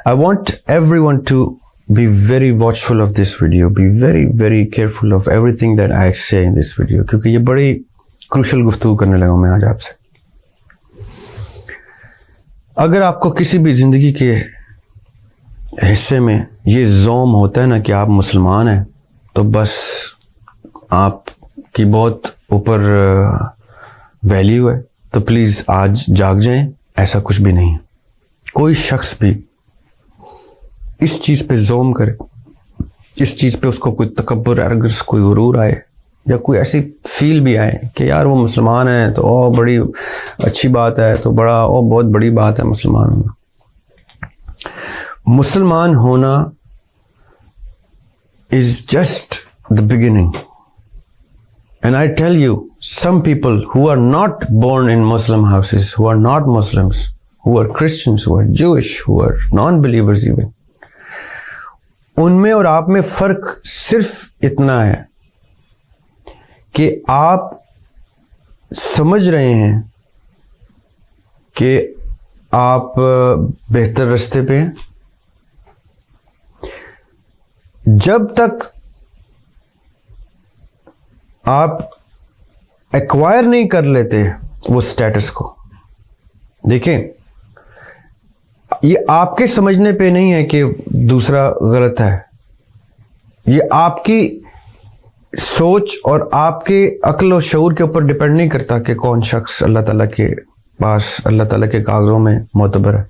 I want everyone to be very watchful of this video. Be very, very careful of everything that I say in this video. کیونکہ یہ بڑی crucial گفتگو کرنے لگا میں آج آپ سے. اگر آپ کو کسی بھی زندگی کے حصے میں یہ زوم ہوتا ہے نا کہ آپ مسلمان ہیں تو بس آپ کی بہت اوپر ویلیو ہے, تو پلیز آج جاگ جائیں. ایسا کچھ بھی نہیں ہے. کوئی شخص بھی اس چیز پہ زوم کرے, اس چیز پہ اس کو کوئی تکبر, ارگس, کوئی غرور آئے یا کوئی ایسی فیل بھی آئے کہ یار وہ مسلمان ہیں تو بڑی اچھی بات ہے, تو بہت بڑی بات ہے مسلمان ہونا. مسلمان ہونا is just the beginning. And I tell you, some people who are not born in Muslim houses, who are not Muslims, who are Christians, who are Jewish, who are non-believers even, ان میں اور آپ میں فرق صرف اتنا ہے کہ آپ سمجھ رہے ہیں کہ آپ بہتر راستے پہ ہیں. جب تک آپ ایکوائر نہیں کر لیتے وہ سٹیٹس کو, دیکھیں یہ آپ کے سمجھنے پہ نہیں ہے کہ دوسرا غلط ہے, یہ آپ کی سوچ اور آپ کے عقل و شعور کے اوپر ڈپینڈ نہیں کرتا کہ کون شخص اللہ تعالیٰ کے پاس, اللہ تعالیٰ کے کاغذوں میں معتبر ہے.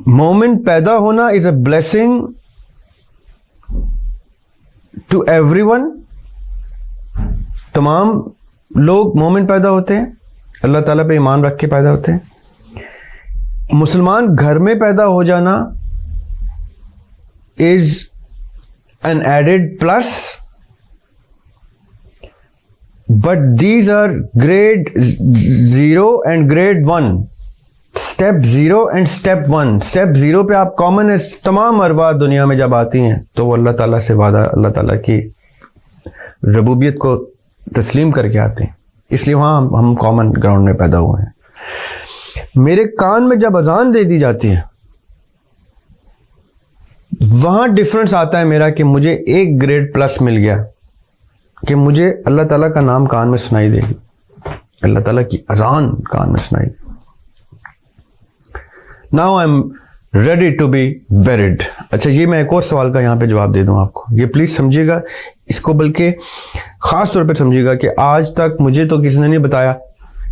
مومن پیدا ہونا is a blessing to everyone. تمام لوگ مومن پیدا ہوتے ہیں, اللہ تعالیٰ پہ ایمان رکھ کے پیدا ہوتے ہیں. مسلمان گھر میں پیدا ہو جانا از an added plus, but these are grade 0 and grade 1. Step 0 and step 1. Step 0 پہ آپ کامن ہے, تمام ارواح دنیا میں جب آتی ہیں تو وہ اللہ تعالیٰ سے وعدہ, اللہ تعالیٰ کی ربوبیت کو تسلیم کر کے آتے ہیں, اس لیے وہاں ہم کامن گراؤنڈ میں پیدا ہوئے ہیں. میرے کان میں جب اذان دے دی جاتی ہے وہاں ڈفرنس آتا ہے میرا کہ مجھے ایک گریڈ پلس مل گیا کہ مجھے اللہ تعالیٰ کا نام کان میں سنائی دے گی, اللہ تعالیٰ کی اذان کان میں سنائی دے. Now I'm ready to be buried. اچھا یہ میں ایک اور سوال کا یہاں پہ جواب دے دوں آپ کو, یہ پلیز سمجھیے گا اس کو, بلکہ خاص طور پہ سمجھیے گا کہ آج تک مجھے تو کسی نے نہیں بتایا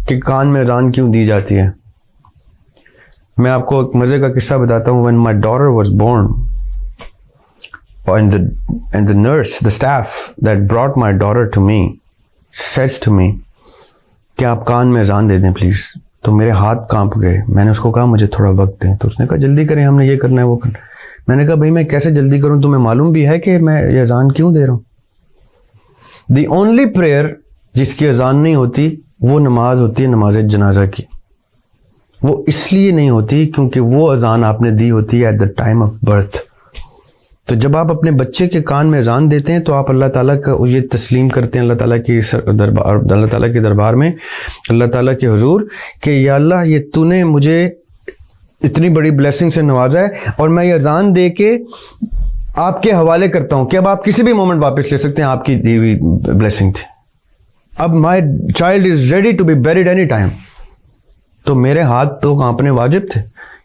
کہ کان میں اذان کیوں دی جاتی ہے. میں آپ کو ایک مزے کا قصہ بتاتا ہوں. When my daughter was born, and the nurse, the staff that brought my daughter to me says to me کہ آپ کان میں اذان دے دیں پلیز, تو میرے ہاتھ کانپ گئے. میں نے اس کو کہا مجھے تھوڑا وقت دیں, تو اس نے کہا جلدی کریں, ہم نے یہ کرنا ہے وہ کرنا. میں نے کہا بھائی میں کیسے جلدی کروں, تمہیں معلوم بھی ہے کہ میں یہ اذان کیوں دے رہا ہوں. دی اونلی پریئر جس کی اذان نہیں ہوتی وہ نماز ہوتی ہے, نماز جنازہ کی. وہ اس لیے نہیں ہوتی کیونکہ وہ اذان آپ نے دی ہوتی ہے at the time of birth. تو جب آپ اپنے بچے کے کان میں اذان دیتے ہیں تو آپ اللہ تعالیٰ کا یہ تسلیم کرتے ہیں اللہ تعالیٰ کی دربار, اللہ تعالیٰ کے دربار میں, اللہ تعالیٰ کے حضور کہ یا اللہ یہ تو نے مجھے اتنی بڑی بلیسنگ سے نوازا ہے اور میں یہ اذان دے کے آپ کے حوالے کرتا ہوں کہ اب آپ کسی بھی مومنٹ واپس لے سکتے ہیں, آپ کی دی ہوئی بلیسنگ تھی. اب my child is ready to be buried any time. تو میرے ہاتھ تو کانپنے واجب تھے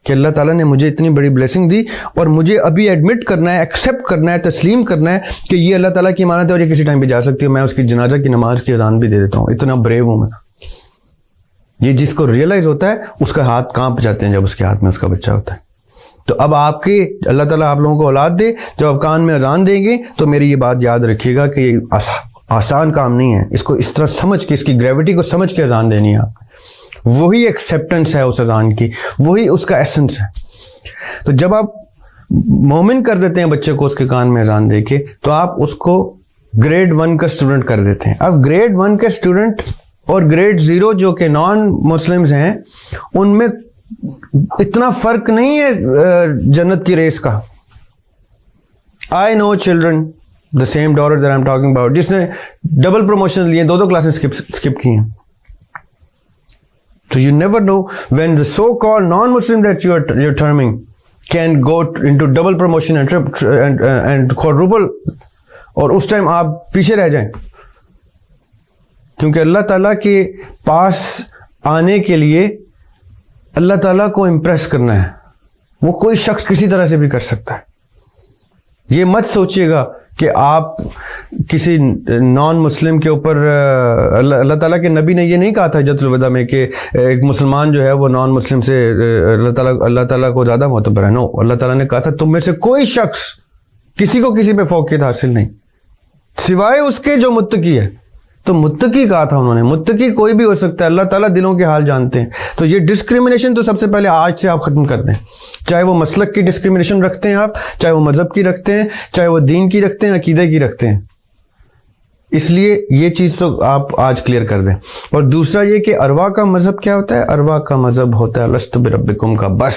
کہ اللہ تعالیٰ نے مجھے اتنی بڑی بلیسنگ دی اور مجھے ابھی ایڈمٹ کرنا ہے, ایکسیپٹ کرنا ہے, تسلیم کرنا ہے کہ یہ اللہ تعالیٰ کی امانت ہے اور یہ کسی ٹائم بھی جا سکتی ہے. میں اس کی جنازہ کی نماز کی اذان بھی دے دیتا ہوں, اتنا بریو ہوں میں. یہ جس کو ریئلائز ہوتا ہے اس کا ہاتھ کانپ جاتے ہیں جب اس کے ہاتھ میں اس کا بچہ ہوتا ہے. تو اب آپ کے اللہ تعالیٰ آپ لوگوں کو اولاد دے, جب آپ کان میں اذان دیں گے تو میری یہ بات یاد رکھیے گا کہ یہ آسان کام نہیں ہے. اس کو اس طرح سمجھ کے, اس کی گریوٹی کو سمجھ کے اذان دینی ہے آپ. وہی ایکسیپٹنس ہے اس اذان کی, وہی اس کا ایسنس ہے. تو جب آپ مومن کر دیتے ہیں بچے کو اس کے کان میں اذان دے کے, تو آپ اس کو گریڈ 1 کا اسٹوڈنٹ کر دیتے ہیں. اب گریڈ 1 کے اسٹوڈنٹ اور گریڈ 0 جو کہ نان مسلمز ہیں ان میں اتنا فرق نہیں ہے جنت کی ریس کا. I know children, the same daughter that I am talking about, جس نے ڈبل پروموشن لیے, 2 کلاسیں اسکپ کی ہیں. So you never know when the so-called non-Muslim that you're terming can go into double promotion and quadruple, اور اس time آپ پیچھے رہ جائیں. کیونکہ اللہ تعالیٰ کے پاس آنے کے لیے اللہ تعالیٰ کو امپریس کرنا ہے. وہ کوئی شخص کسی طرح سے بھی کر سکتا ہے. یہ مت سوچیے گا کہ آپ کسی نان مسلم کے اوپر, اللہ تعالیٰ کے نبی نے یہ نہیں کہا تھا حجۃ الوداع میں کہ ایک مسلمان جو ہے وہ نان مسلم سے اللہ تعالیٰ کو زیادہ معتبر ہے. نو, اللہ تعالیٰ نے کہا تھا تم میں سے کوئی شخص کسی کو کسی پہ فوقیت حاصل نہیں سوائے اس کے جو متقی ہے. تو متقی کہا تھا انہوں نے. متقی کوئی بھی ہو سکتا ہے, اللہ تعالیٰ دلوں کے حال جانتے ہیں. تو یہ ڈسکریمنیشن تو سب سے پہلے آج سے آپ ختم کر دیں. چاہے وہ مسلک کی ڈسکریمنیشن رکھتے ہیں آپ, چاہے وہ مذہب کی رکھتے ہیں, چاہے وہ دین کی رکھتے ہیں, عقیدے کی رکھتے ہیں. اس لیے یہ چیز تو آپ آج کلیئر کر دیں. اور دوسرا یہ کہ ارواح کا مذہب کیا ہوتا ہے؟ ارواح کا مذہب ہوتا ہے لست بربکم کا, بس,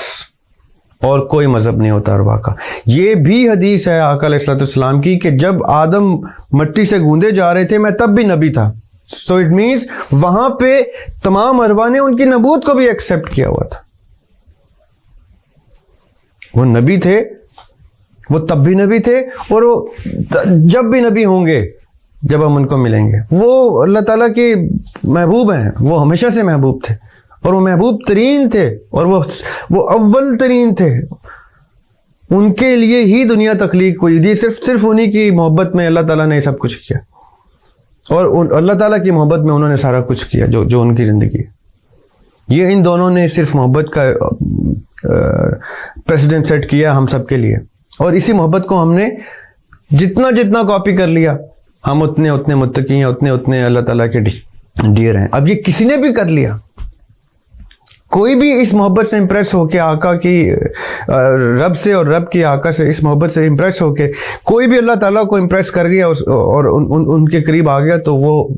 اور کوئی مذہب نہیں ہوتا ارواح کا. یہ بھی حدیث ہے آقا علیہ الصلوۃ والسلام کی کہ جب آدم مٹی سے گوندے جا رہے تھے میں تب بھی نبی تھا. سو اٹ مینس وہاں پہ تمام ارواح نے ان کی نبوت کو بھی ایکسیپٹ کیا ہوا تھا. وہ نبی تھے, وہ تب بھی نبی تھے, اور وہ جب بھی نبی ہوں گے جب ہم ان کو ملیں گے. وہ اللہ تعالیٰ کے محبوب ہیں, وہ ہمیشہ سے محبوب تھے, اور وہ محبوب ترین تھے, اور وہ اول ترین تھے. ان کے لیے ہی دنیا تخلیق ہوئی تھی. صرف انہی کی محبت میں اللہ تعالیٰ نے سب کچھ کیا, اور اللہ تعالیٰ کی محبت میں انہوں نے سارا کچھ کیا جو ان کی زندگی ہے. یہ ان دونوں نے صرف محبت کا پریسیڈنٹ سیٹ کیا ہم سب کے لیے, اور اسی محبت کو ہم نے جتنا کاپی کر لیا ہم اتنے متقی ہیں, اتنے اللہ تعالیٰ کے ڈیئر ہیں. اب یہ کسی نے بھی کر لیا, کوئی بھی اس محبت سے امپریس ہو کے آقا کی رب سے اور رب کی آقا سے اس محبت سے امپریس ہو کے کوئی بھی اللہ تعالیٰ کو امپریس کر گیا اور ان کے قریب آ گیا تو وہ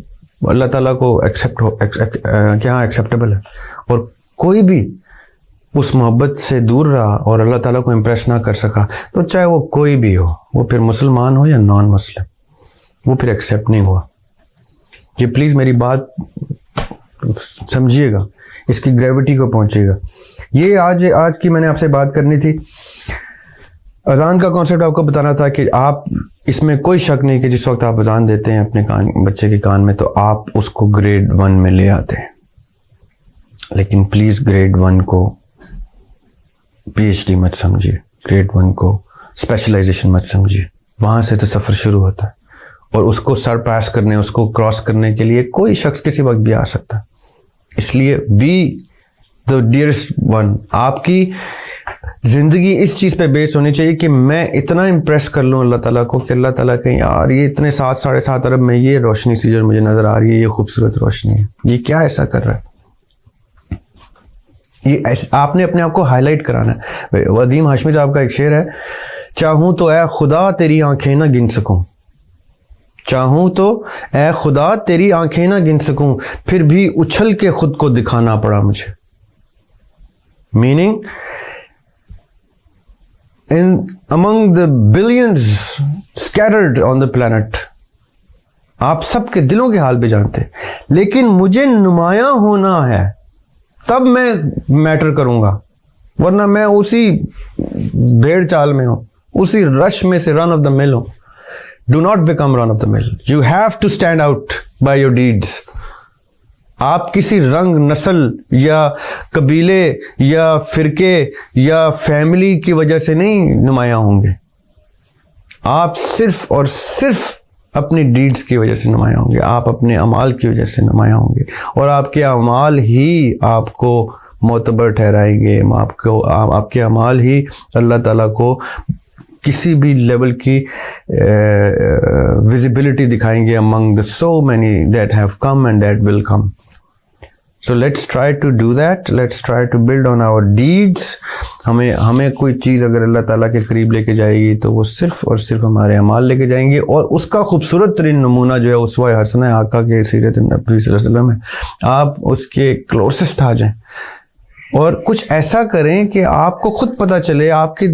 اللہ تعالیٰ کو ایکسیپٹیبل ہے. اور کوئی بھی اس محبت سے دور رہا اور اللہ تعالیٰ کو امپریس نہ کر سکا تو چاہے وہ کوئی بھی ہو, وہ پھر مسلمان ہو یا نان مسلم, وہ پھر ایکسیپٹ نہیں ہوا. یہ پلیز میری بات سمجھیے گا, اس کی گریوٹی کو پہنچے گا. یہ آج کی میں نے آپ سے بات کرنی تھی. اذان کا کانسیپٹ آپ کو بتانا تھا کہ آپ اس میں کوئی شک نہیں کہ جس وقت آپ اذان دیتے ہیں اپنے بچے کے کان میں تو آپ اس کو گریڈ 1 میں لے آتے ہیں. لیکن پلیز گریڈ 1 کو پی ایچ ڈی مت سمجھیے, گریڈ 1 کو اسپیشلائزیشن مت سمجھیے. وہاں سے تو سفر شروع ہوتا ہے, اور اس کو سر پاس کرنے, اس کو کراس کرنے کے لیے کوئی شخص کسی وقت بھی آ سکتا ہے. اس لیے بی دا ڈیئرسٹ ون. آپ کی زندگی اس چیز پہ بیس ہونی چاہیے کہ میں اتنا امپریس کر لوں اللہ تعالیٰ کو کہ اللہ تعالیٰ کہیں یار یہ اتنے 7.5 ارب میں یہ روشنی سی جو مجھے نظر آ رہی ہے, یہ خوبصورت روشنی ہے, یہ کیا ایسا کر رہا ہے. یہ آپ نے اپنے آپ کو ہائی لائٹ کرانا ہے. ودیم ہاشمی صاحب کا ایک شعر ہے, چاہوں تو اے خدا تیری آنکھیں نہ گن سکوں, چاہوں تو اے خدا تیری آنکھیں نہ گن سکوں, پھر بھی اچھل کے خود کو دکھانا پڑا مجھے. Meaning among the billions scattered on the planet, آپ سب کے دلوں کے حال بھی جانتے, لیکن مجھے نمایاں ہونا ہے تب میں میٹر کروں گا, ورنہ میں اسی بھیڑ چال میں ہوں, اسی رش میں سے رن آف دا مل ہوں. Do not become run of the mill. You have to stand out by your deeds. آپ کسی رنگ, نسل یا قبیلے یا فرقے یا فیملی کی وجہ سے نہیں نمایاں ہوں گے. آپ صرف اور صرف اپنی ڈیڈز کی وجہ سے نمایاں ہوں گے, آپ اپنے اعمال کی وجہ سے نمایاں ہوں گے, اور آپ کے اعمال ہی آپ کو معتبر ٹھہرائیں گے. آپ کے اعمال ہی اللہ تعالیٰ کو کسی بھی لیول کی ویزیبلٹی دکھائیں گے among the so many that have come and that will come. So let's try to do that. Let's try to build on our deeds. ہمیں کوئی چیز اگر اللہ تعالیٰ کے قریب لے کے جائے گی تو وہ صرف اور صرف ہمارے اعمال لے کے جائیں گے, اور اس کا خوبصورت ترین نمونہ جو ہے اسوہ حسنہ آقا کے سیرت نبوی صلی اللہ علیہ وسلم ہے. آپ اس کے کلوزسٹ آ جائیں اور کچھ ایسا کریں کہ آپ کو خود پتہ چلے, آپ کے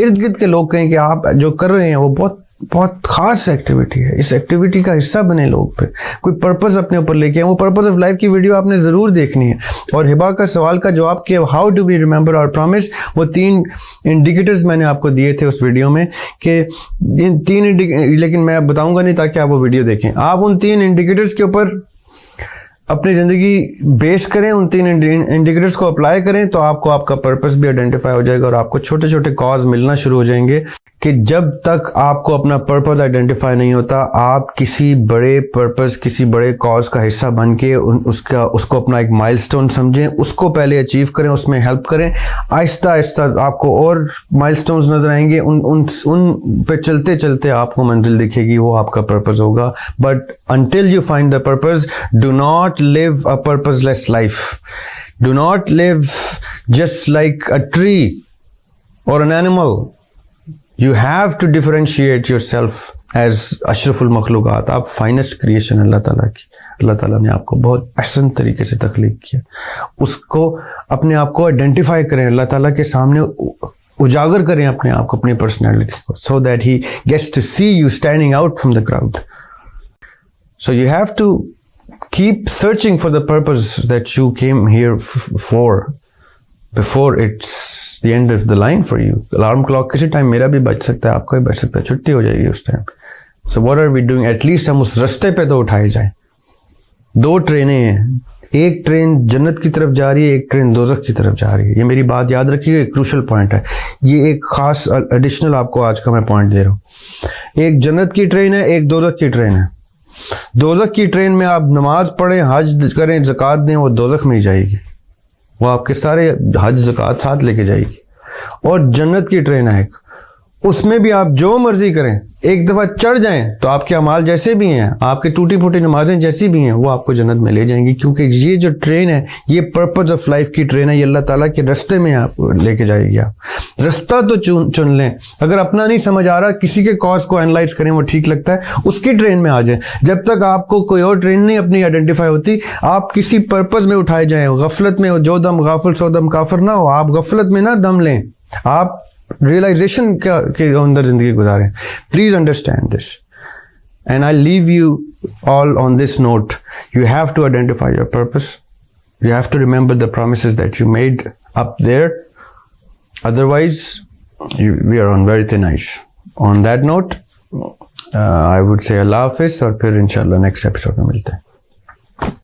ارد گرد کے لوگ کہیں کہ آپ جو کر رہے ہیں وہ بہت بہت خاص ایکٹیویٹی ہے. اس ایکٹیویٹی کا حصہ بنے لوگ پہ, کوئی پرپز اپنے اوپر لے کے. وہ پرپز آف لائف کی ویڈیو آپ نے ضرور دیکھنی ہے. اور ہبا کا سوال کا جواب کیا, how do we remember our promise, وہ 3 انڈیکیٹرز میں نے آپ کو دیے تھے اس ویڈیو میں کہ ان 3 لیکن میں بتاؤں گا نہیں تاکہ آپ وہ ویڈیو دیکھیں. آپ ان 3 انڈیکیٹرز کے اوپر اپنی زندگی بیس کریں, ان 3 انڈیکیٹرز کو اپلائی کریں تو آپ کو آپ کا پرپس بھی آئیڈینٹیفائی ہو جائے گا, اور آپ کو چھوٹے چھوٹے کاز ملنا شروع ہو جائیں گے کہ جب تک آپ کو اپنا پرپس آئیڈینٹیفائی نہیں ہوتا, آپ کسی بڑے پرپس, کسی بڑے کاز کا حصہ بن کے اس کو اپنا ایک مائل سٹون سمجھیں, اس کو پہلے اچیو کریں, اس میں ہیلپ کریں. آہستہ آہستہ آپ کو اور مائل سٹونز نظر آئیں گے, ان پہ چلتے چلتے آپ کو منزل دکھے گی, وہ آپ کا پرپس ہوگا. But until you find the purpose, do not live a purposeless life. Do not live just like a tree or an animal. You have to differentiate yourself as اشرف المخلوقات. آپ فائنسٹ کریشن اللہ تعالیٰ کی. اللہ تعالیٰ نے آپ کو بہت احسن طریقے سے تخلیق کیا. اس کو اپنے آپ کو آئیڈینٹیفائی کریں, اللہ تعالیٰ کے سامنے اجاگر کریں اپنے آپ کو, اپنی پرسنالٹی کو, so that he gets to see you standing out from the crowd. So you have to keep searching for the purpose that you came here for before it's the end of the line for you. Alarm clock کسی time میرا بھی بج سکتا ہے, آپ کا بھی بج سکتا ہے, چھٹی ہو جائے گی اس time. So what are we doing? At least ہم اس رستے پہ تو اٹھائے جائیں. 2 ٹرینیں ہیں, ایک ٹرین جنت کی طرف جا رہی ہے, ایک ٹرین دوزخ کی طرف جا رہی ہے. یہ میری بات یاد رکھیے, ایک کروشل پوائنٹ ہے یہ, ایک خاص ایڈیشنل آپ کو آج کا میں پوائنٹ دے رہا ہوں. ایک جنت کی ٹرین ہے, ایک دوزخ کی ٹرین ہے. دوزخ کی ٹرین میں آپ نماز پڑھیں, حج کریں, زکوٰۃ دیں, وہ دوزخ میں ہی جائے گی, وہ آپ کے سارے حج زکوٰۃ ساتھ لے کے جائے گی. اور جنت کی ٹرین ہے ایک, اس میں بھی آپ جو مرضی کریں, ایک دفعہ چڑھ جائیں تو آپ کے اعمال جیسے بھی ہیں, آپ کی ٹوٹی پھوٹی نمازیں جیسی بھی ہیں, وہ آپ کو جنت میں لے جائیں گی. کیونکہ یہ جو ٹرین ہے یہ پرپز آف لائف کی ٹرین ہے, یہ اللہ تعالیٰ کے رستے میں آپ لے کے جائے گی. آپ رستہ تو چن لیں. اگر اپنا نہیں سمجھ آ رہا, کسی کے کاز کو اینالائز کریں, وہ ٹھیک لگتا ہے, اس کی ٹرین میں آ جائیں. جب تک آپ کو کوئی اور ٹرین نہیں اپنی آئیڈینٹیفائی ہوتی, آپ کسی پرپز میں اٹھائے جائیں. غفلت میں جو دم غافل سو دم کافر نہ ہو. آپ غفلت میں نہ دم لیں, آپ ریئلائزیشن کے اندر زندگی گزاریں. Please understand this, and I leave you all on this note. You have to identify your purpose, you have to remember the promises that you made up there, otherwise we are on very تhin ice. On that note I would say اللہ حافظ, اور پھر انشاءاللہ next episode میں ملتے ہیں.